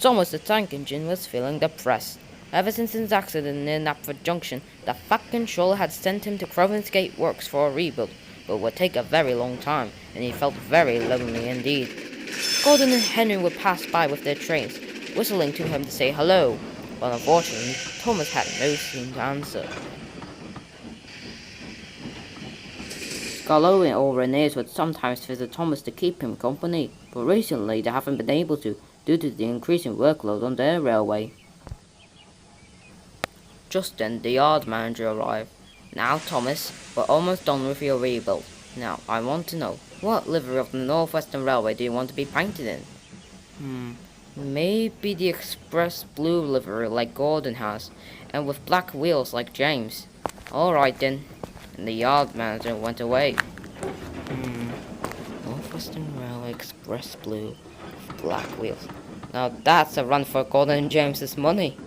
Thomas the tank engine was feeling depressed. Ever since his accident near Knapford Junction, the Fat Controller had sent him to Crovan's Gate Works for a rebuild, but it would take a very long time, and he felt very lonely indeed. Gordon and Henry would pass by with their trains, whistling to him to say hello, but unfortunately, Thomas had no soon to answer. Scarlo or Renee's would sometimes visit Thomas to keep him company, but recently they haven't been able to, due to the increasing workload on their railway. Just then, the yard manager arrived. "Now, Thomas, we're almost done with your rebuild. Now, I want to know, what livery of the North Western Railway do you want to be painted in?" Maybe the express blue livery like Gordon has, and with black wheels like James. Alright then. And the yard manager went away. North Western Railway express blue with black wheels. Now that's a run for Gordon and James's money.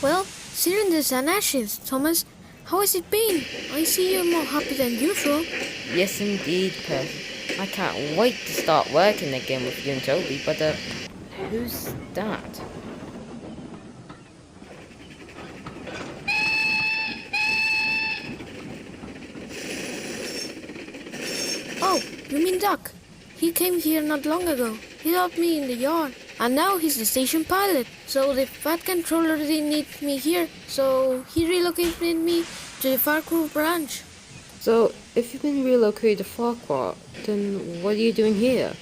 Well, cylinders and ashes, Thomas. How has it been? I see you're more happy than usual. Yes indeed, Percy. I can't wait to start working again with you and Toby, but who's that? Oh, you mean Duck? He came here not long ago. He helped me in the yard. And now he's the station pilot. So the Fat Controller didn't need me here. So he relocated me to the Farquhar branch. So, if you've been relocated to Farquhar, then what are you doing here?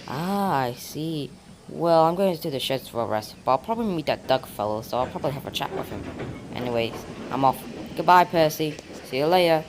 Ah, I see. Well, I'm going to the sheds for a rest, but I'll probably meet that Doug fellow, so I'll probably have a chat with him. Anyways, I'm off. Goodbye, Percy. See you later.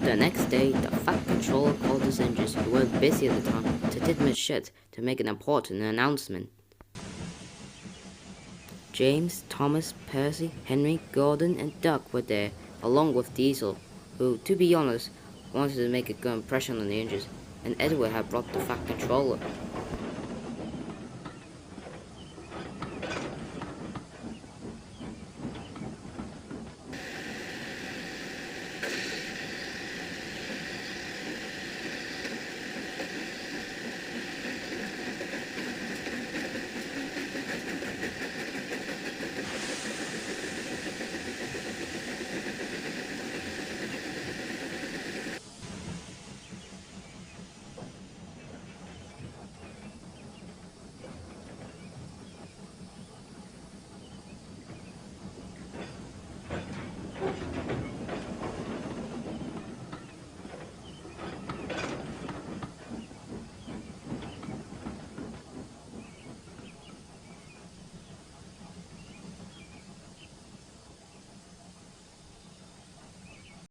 The next day, the Fat Controller called his engines, who were busy at the time, to Tidman's shed to make an important announcement. James, Thomas, Percy, Henry, Gordon, and Duck were there, along with Diesel, who, to be honest, wanted to make a good impression on the engines, and Edward had brought the Fat Controller.